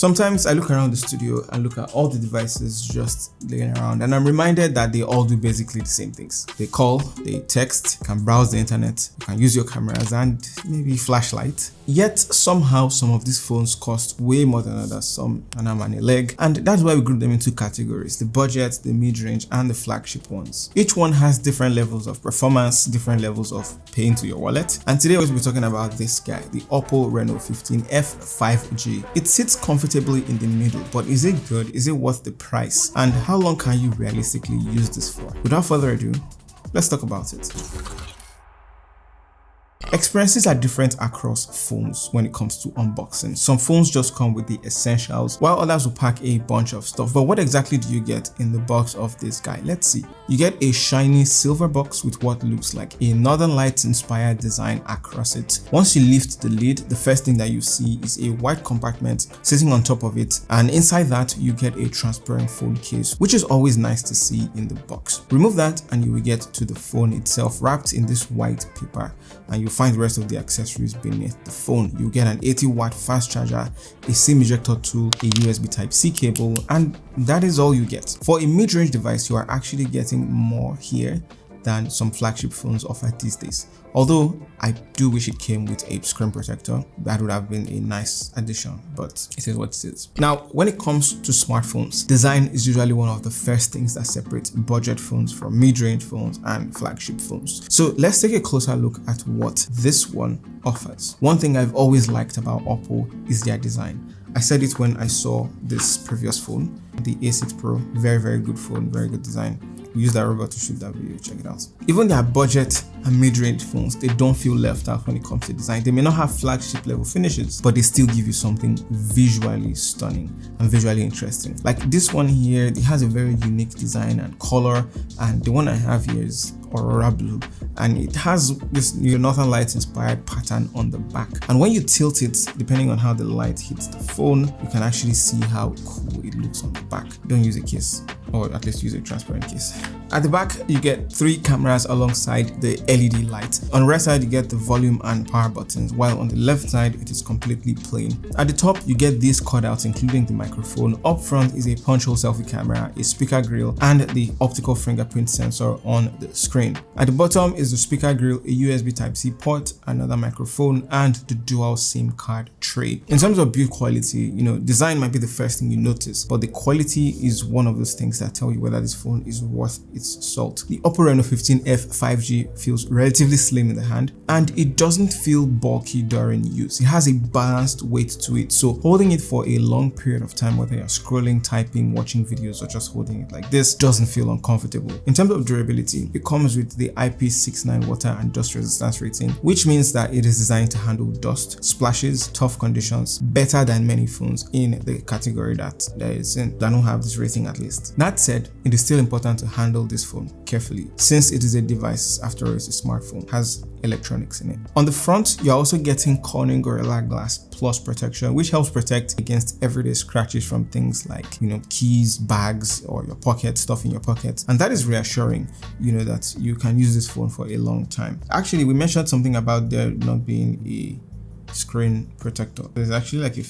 Sometimes I look around the studio and look at all the devices just laying around, and I'm reminded that they all do basically the same things. They call, they text, you can browse the internet, you can use your cameras and maybe flashlight. Yet somehow some of these phones cost way more than others, some an arm and a leg, and that's why we group them into categories: the budget, the mid-range, and the flagship ones. Each one has different levels of performance, different levels of paying to your wallet, and today we'll be talking about this guy, the OPPO Reno 15F 5G. It sits comfortably in the middle, but is it good? Is it worth the price? And how long can you realistically use this for? Without further ado, let's talk about it. Experiences are different across phones when it comes to unboxing. Some phones just come with the essentials, while others will pack a bunch of stuff. But what exactly do you get in the box of this guy? Let's see. You get a shiny silver box with what looks like a Northern Lights inspired design across it. Once you lift the lid, the first thing that you see is a white compartment sitting on top of it, and inside that you get a transparent phone case, which is always nice to see in the box. Remove that and you will get to the phone itself wrapped in this white paper, and you'll find the rest of the accessories beneath the phone. You get an 80-watt fast charger, a SIM ejector tool, a USB Type-C cable, and that is all you get. For a mid-range device, you are actually getting more here than some flagship phones offer these days. Although I do wish it came with a screen protector, that would have been a nice addition, but it is what it is. Now, when it comes to smartphones, design is usually one of the first things that separate budget phones from mid-range phones and flagship phones. So let's take a closer look at what this one offers. One thing I've always liked about OPPO is their design. I said it when I saw this previous phone, the A6 Pro. Very good phone, very good design. We use that robot to shoot that video, check it out. Even their budget and mid-range phones, they don't feel left out when it comes to design. They may not have flagship level finishes, but they still give you something visually stunning and visually interesting. Like this one here, it has a very unique design and color, and the one I have here is Aurora Blue, and it has this Northern Lights inspired pattern on the back. And when you tilt it, depending on how the light hits the phone, you can actually see how cool it looks on the back. Don't use a case, or at least use a transparent case. At the back, you get 3 cameras alongside the LED light. On the right side, you get the volume and power buttons, while on the left side, it is completely plain. At the top, you get these cutouts, including the microphone. Up front is a punch-hole selfie camera, a speaker grill, and the optical fingerprint sensor on the screen. At the bottom is the speaker grill, a USB Type-C port, another microphone, and the dual SIM card tray. In terms of build quality, design might be the first thing you notice, but the quality is one of those things that tell you whether this phone is worth its salt. The OPPO Reno 15F 5G feels relatively slim in the hand, and it doesn't feel bulky during use. It has a balanced weight to it, so holding it for a long period of time, whether you're scrolling, typing, watching videos, or just holding it like this, doesn't feel uncomfortable. In terms of durability, it comes with the IP69 water and dust resistance rating, which means that it is designed to handle dust, splashes, tough conditions better than many phones in the category that don't have this rating at least. That said, it is still important to handle this phone carefully, since it is a device, after all it's a smartphone, has electronics in it. On the front, you're also getting Corning Gorilla Glass Plus protection, which helps protect against everyday scratches from things like, keys, bags, or your pocket, stuff in your pocket. And that is reassuring, that you can use this phone for a long time. Actually, we mentioned something about there not being a screen protector. There's actually like a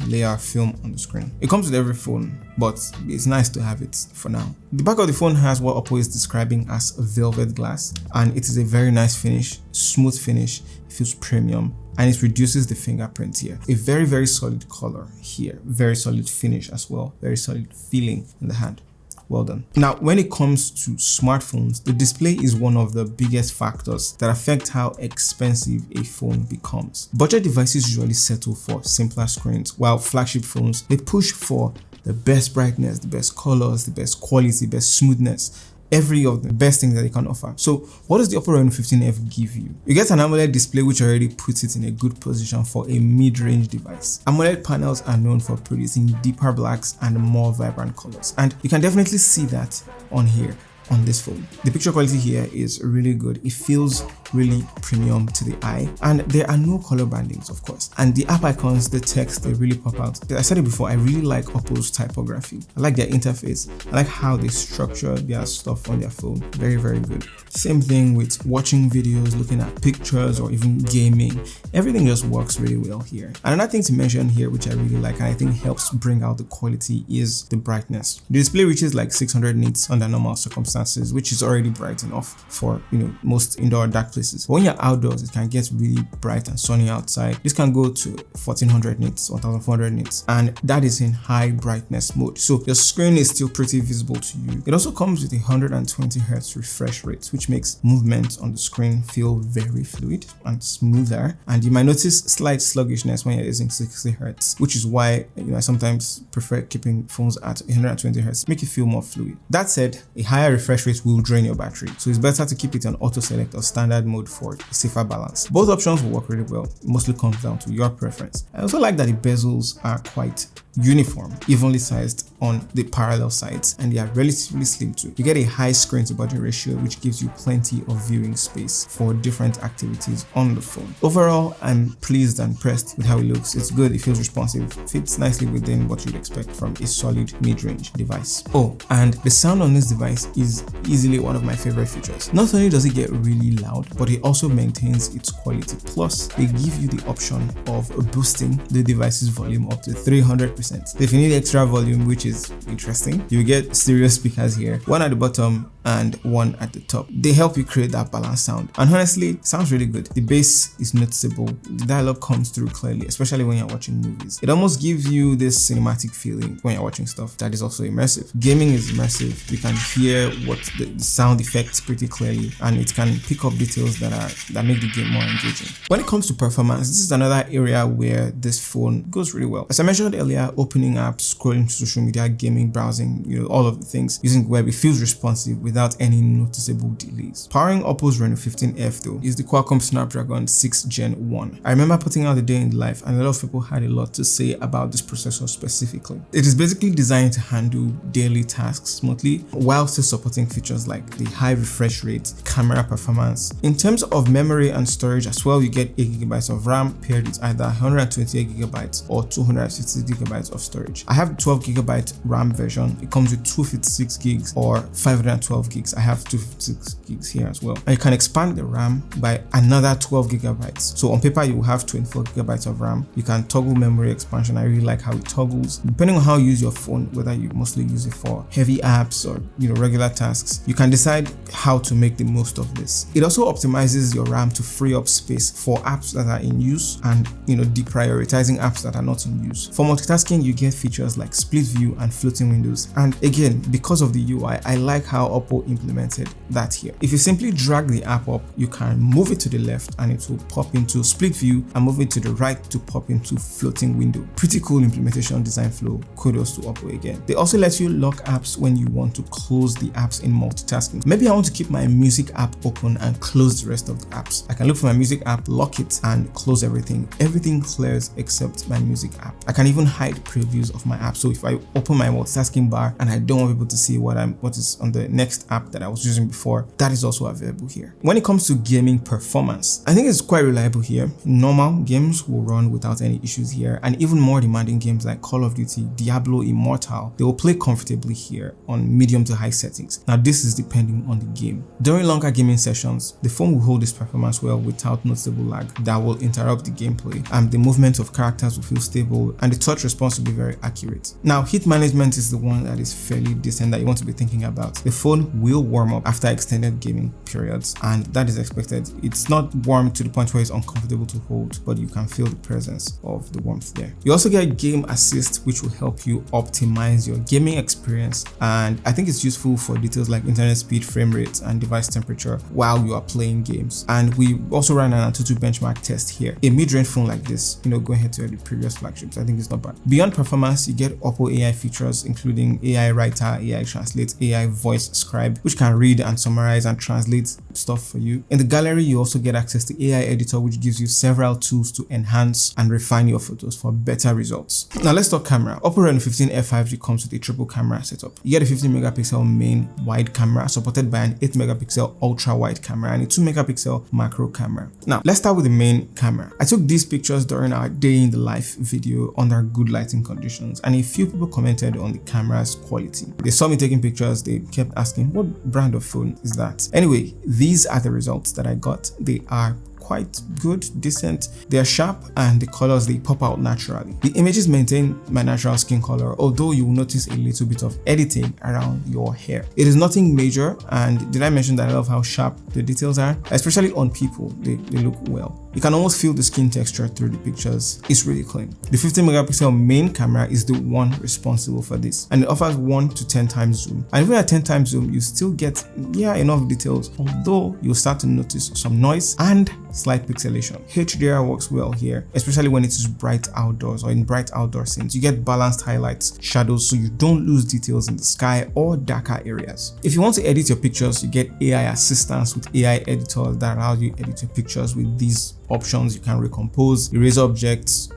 layer film on the screen. It comes with every phone, but it's nice to have it for now. The back of the phone has what OPPO is describing as velvet glass, and it is a very nice finish, smooth finish. It feels premium, and it reduces the fingerprint here. A very solid color here, very solid finish as well, very solid feeling in the hand. Well done. Now, when it comes to smartphones, the display is one of the biggest factors that affect how expensive a phone becomes. Budget devices usually settle for simpler screens, while flagship phones, they push for the best brightness, the best colors, the best quality, best smoothness, every of the best things that they can offer. So what does the OPPO Reno 15F give you? You get an AMOLED display, which already puts it in a good position for a mid-range device. AMOLED panels are known for producing deeper blacks and more vibrant colors, and you can definitely see that on here. on this phone. The picture quality here is really good. It feels really premium to the eye, and there are no color bandings, of course. And the app icons, the text, they really pop out. I said it before, I really like OPPO's typography. I like their interface. I like how they structure their stuff on their phone. Very, very good. Same thing with watching videos, looking at pictures, or even gaming. Everything just works really well here. And another thing to mention here, which I really like and I think helps bring out the quality, is the brightness. The display reaches like 600 nits under normal circumstances, which is already bright enough for most indoor dark places. But when you're outdoors, it can get really bright and sunny outside. This can go to 1400 nits, 1400 nits, and that is in high brightness mode. So your screen is still pretty visible to you. It also comes with a 120 Hz refresh rate, which makes movement on the screen feel very fluid and smoother. And you might notice slight sluggishness when you're using 60 Hz, which is why I sometimes prefer keeping phones at 120 Hz, make it feel more fluid. That said, a higher refresh rate will drain your battery, so it's better to keep it on auto select or standard mode for a safer balance. Both options will work really well. It mostly comes down to your preference. I also like that the bezels are quite uniform, evenly sized on the parallel sides, and they are relatively slim too. You get a high screen to body ratio, which gives you plenty of viewing space for different activities on the phone. Overall, I'm pleased and impressed with how it looks. It's good, it feels responsive, fits nicely within what you'd expect from a solid mid-range device. Oh, and the sound on this device is easily one of my favorite features. Not only does it get really loud, but it also maintains its quality. Plus, they give you the option of boosting the device's volume up to 300%. If you need extra volume, which is interesting, you get stereo speakers here, one at the bottom and one at the top. They help you create that balanced sound, and honestly, it sounds really good. The bass is noticeable, the dialogue comes through clearly, especially when you're watching movies. It almost gives you this cinematic feeling when you're watching stuff that is also immersive. Gaming is immersive. You can hear what the sound effects pretty clearly, and it can pick up details that make the game more engaging. When it comes to performance, this is another area where this phone goes really well. As I mentioned earlier, opening apps, scrolling to social media, gaming, browsing, all of the things using the web, it feels responsive without any noticeable delays. Powering OPPO's Reno 15F though is the Qualcomm Snapdragon 6 Gen 1. I remember putting out the day in the life, and a lot of people had a lot to say about this processor specifically. It is basically designed to handle daily tasks smoothly while still supporting features like the high refresh rate, camera performance. In terms of memory and storage as well, you get 8GB of RAM paired with either 128GB or 250GB of storage. I have 12GB RAM version. It comes with 256 gigs or 512 gigs. I have 256 gigs here as well. And you can expand the RAM by another 12GB. So on paper, you will have 24GB of RAM. You can toggle memory expansion. I really like how it toggles. Depending on how you use your phone, whether you mostly use it for heavy apps or regular tasks, you can decide how to make the most of this. It also optimizes your RAM to free up space for apps that are in use and deprioritizing apps that are not in use. For multitasking, you get features like split view and floating windows, and again, because of the UI, I like how OPPO implemented that here. If you simply drag the app up, you can move it to the left and it will pop into split view, and move it to the right to pop into floating window. Pretty cool implementation, design flow. Kudos to OPPO again. They also let you lock apps when you want to close the apps in multitasking. Maybe I want to keep my music app open and close the rest of the apps. I can look for my music app, lock it, and close everything. Everything clears except my music app. I can even hide previews of my app. So if I open my multitasking bar and I don't want people to see what is on the next app that I was using before, that is also available here. When it comes to gaming performance, I think it's quite reliable here. Normal games will run without any issues here, and even more demanding games like Call of Duty, Diablo Immortal, they will play comfortably here on medium to high settings. Now this is depending on the game. During longer gaming sessions, the phone will hold this performance well without noticeable lag that will interrupt the gameplay, and the movement of characters will feel stable, and the touch response will be very accurate. Now heat management is the one that is fairly decent that you want to be thinking about. The phone will warm up after extended gaming periods, and that is expected. It's not warm to the point where it's uncomfortable to hold, but you can feel the presence of the warmth there. You also get game assist, which will help you optimize your gaming experience, and I think it's useful for details like internet speed, frame rate, and device temperature while you are playing games. And we also ran an Antutu benchmark test here. A mid-range phone like this, going ahead to the previous flagships, I think it's not bad. Beyond performance, you get OPPO AI features including AI Writer, AI Translate, AI Voice Scribe, which can read and summarize and translate stuff for you. In the gallery, you also get access to AI Editor, which gives you several tools to enhance and refine your photos for better results. Now let's talk camera. OPPO Reno 15 F5G comes with a triple camera setup. You get a 50 megapixel main wide camera supported by an 8 megapixel ultra wide camera and a 2 megapixel macro camera. Now let's start with the main camera. I took these pictures during our day in the life video under good lighting conditions, and a few people commented on the camera's quality. They saw me taking pictures, they kept asking, what brand of phone is that? Anyway, these are the results that I got. They are quite good, decent. They are sharp and the colors, they pop out naturally. The images maintain my natural skin color, although you will notice a little bit of editing around your hair. It is nothing major, and did I mention that I love how sharp the details are? Especially on people, they look well. You can almost feel the skin texture through the pictures. It's really clean. The 50 megapixel main camera is the one responsible for this, and it offers 1 to 10 times zoom. And even at 10 times zoom, you still get enough details, although you'll start to notice some noise and slight pixelation. HDR works well here, especially when it is bright outdoors or in bright outdoor scenes. You get balanced highlights, shadows, so you don't lose details in the sky or darker areas. If you want to edit your pictures, you get AI assistance with AI editors that allow you to edit your pictures with these options. You can recompose, erase objects,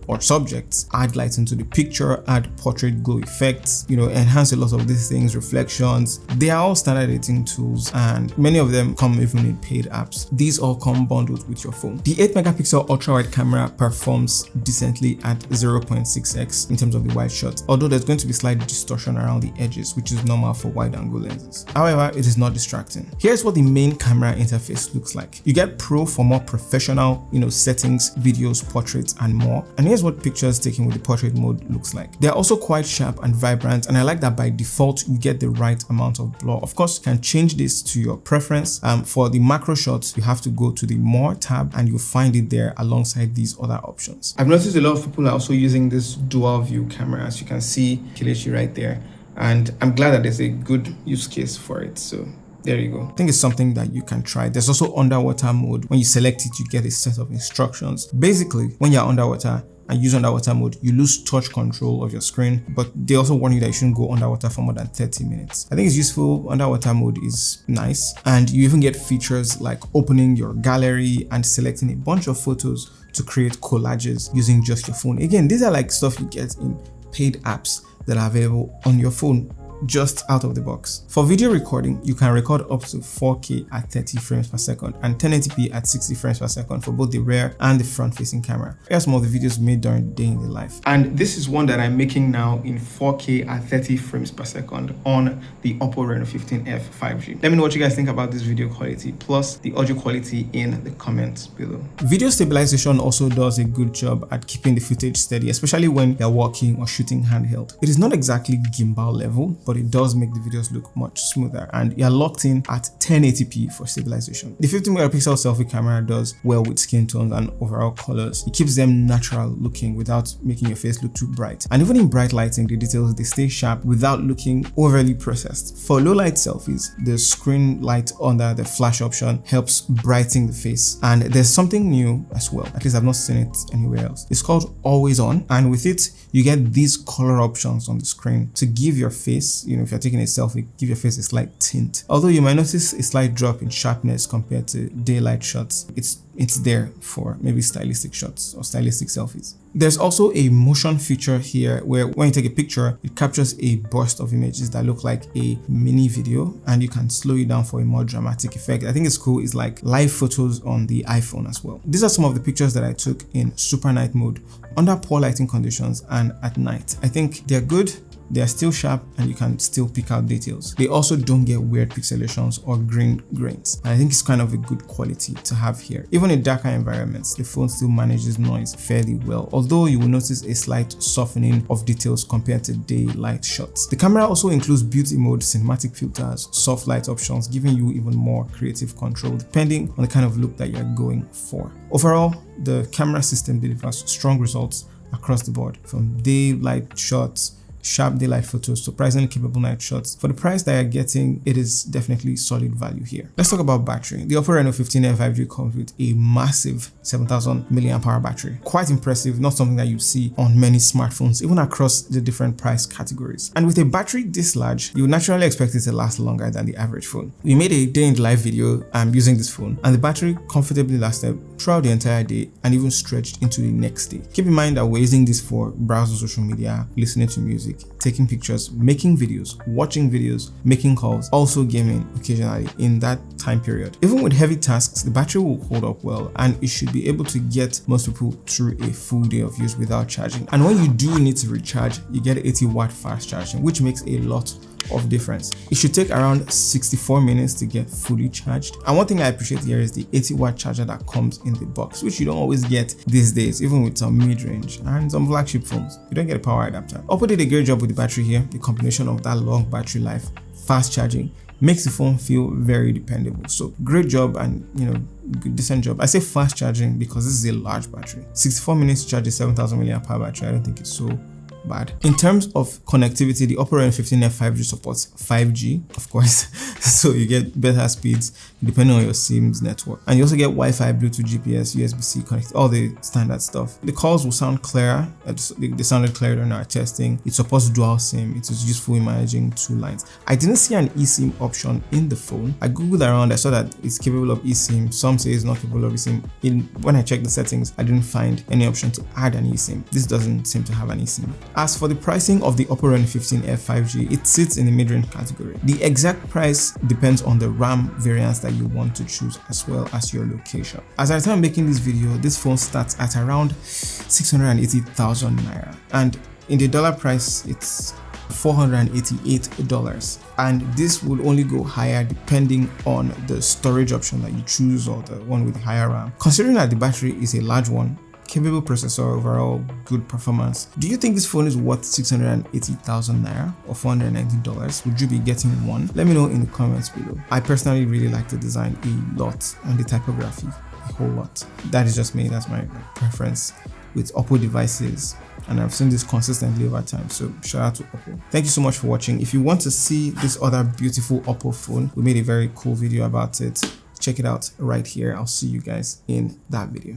or subjects, add light into the picture, add portrait glow effects, enhance a lot of these things, reflections. They are all standard editing tools, and many of them come even in paid apps. These all come bundled with your phone. The 8 megapixel ultra wide camera performs decently at 0.6x in terms of the wide shot, although there's going to be slight distortion around the edges, which is normal for wide angle lenses. However, it is not distracting. Here's what the main camera interface looks like. You get Pro for more professional, settings, videos, portraits, and more. And here's what pictures taken with the portrait mode looks like. They're also quite sharp and vibrant, and I like that by default you get the right amount of blur. Of course, you can change this to your preference. For the macro shots, you have to go to the More tab and you'll find it there alongside these other options. I've noticed a lot of people are also using this dual view camera, as you can see Kelechi right there, and I'm glad that there's a good use case for it. So there you go. I think it's something that you can try. There's also underwater mode. When you select it, you get a set of instructions. Basically, when you're underwater and use underwater mode, you lose touch control of your screen, but they also warn you that you shouldn't go underwater for more than 30 minutes. I think it's useful. Underwater mode is nice, and you even get features like opening your gallery and selecting a bunch of photos to create collages using just your phone. Again, these are like stuff you get in paid apps that are available on your phone just out of the box. For video recording, you can record up to 4K at 30 frames per second and 1080p at 60 frames per second for both the rear and the front facing camera. Here's some of the videos made during the day in the life. And this is one that I'm making now in 4K at 30 frames per second on the OPPO Reno 15F 5G. Let me know what you guys think about this video quality plus the audio quality in the comments below. Video stabilization also does a good job at keeping the footage steady, especially when you're walking or shooting handheld. It is not exactly gimbal level, but it does make the videos look much smoother, and you're locked in at 1080p for stabilization. The 50 megapixel selfie camera does well with skin tones and overall colors. It keeps them natural looking without making your face look too bright. And even in bright lighting, the details, they stay sharp without looking overly processed. For low light selfies, the screen light under the flash option helps brighten the face. And there's something new as well, at least I've not seen it anywhere else. It's called Always On, and with it, you get these color options on the screen to give your face, if you're taking a selfie, give your face a slight tint. Although you might notice a slight drop in sharpness compared to daylight shots, it's there for maybe stylistic shots or stylistic selfies. There's also a motion feature here where when you take a picture, it captures a burst of images that look like a mini video, and you can slow it down for a more dramatic effect. I think it's cool. It's like live photos on the iPhone as well. These are some of the pictures that I took in super night mode under poor lighting conditions and at night. I think they're good. They are still sharp and you can still pick out details. They also don't get weird pixelations or green grains. And I think it's kind of a good quality to have here. Even in darker environments, the phone still manages noise fairly well, although you will notice a slight softening of details compared to daylight shots. The camera also includes beauty mode, cinematic filters, soft light options, giving you even more creative control depending on the kind of look that you're going for. Overall, the camera system delivers strong results across the board, from daylight shots, sharp daylight photos, surprisingly capable night shots. For the price that you're getting, it is definitely solid value here. Let's talk about battery. The OPPO Reno 15F 5G comes with a massive 7000 mAh battery. Quite impressive, not something that you see on many smartphones, even across the different price categories. And with a battery this large, you would naturally expect it to last longer than the average phone. We made a day in the life video using this phone, and the battery comfortably lasted throughout the entire day and even stretched into the next day. Keep in mind that we're using this for browsing social media, listening to music, music, taking pictures, making videos, watching videos, making calls, also gaming occasionally in that time period. Even with heavy tasks, the battery will hold up well and it should be able to get most people through a full day of use without charging. And when you do need to recharge, you get 80-watt fast charging, which makes a lot of difference. It should take around 64 minutes to get fully charged. And one thing I appreciate here is the 80-watt charger that comes in the box, which you don't always get these days, even with some mid-range and some flagship phones. You don't get a power adapter. OPPO did a great job with the battery here. The combination of that long battery life, fast charging, makes the phone feel very dependable. So great job, and decent job. I say fast charging because this is a large battery. 64 minutes to charge a 7000 mAh battery. I don't think it's so bad. In terms of connectivity, the OPPO Reno 15F 5G supports 5G, of course, so you get better speeds depending on your SIM's network. And you also get Wi-Fi, Bluetooth, GPS, USB-C connect, all the standard stuff. The calls will sound clearer. They sounded clearer in our testing. It supports dual SIM. It is useful in managing 2 lines. I didn't see an eSIM option in the phone. I googled around. I saw that it's capable of eSIM. Some say it's not capable of eSIM. When I checked the settings, I didn't find any option to add an eSIM. This doesn't seem to have an eSIM. As for the pricing of the OPPO Reno 15F 5G, it sits in the mid-range category. The exact price depends on the RAM variants that you want to choose as well as your location. As I time making this video, this phone starts at around 680,000 naira, and in the dollar price it's $488, and this will only go higher depending on the storage option that you choose or the one with higher RAM. Considering that the battery is a large one, capable processor, overall good performance, do you think this phone is worth 680,000 naira or $490? Would you be getting one? Let me know in the comments below. I personally really like the design a lot and the typography a whole lot. That is just me. That's my preference with OPPO devices, and I've seen this consistently over time, so shout out to OPPO. Thank you so much for watching. If you want to see this other beautiful OPPO phone, we made a very cool video about it. Check it out right here. I'll see you guys in that video.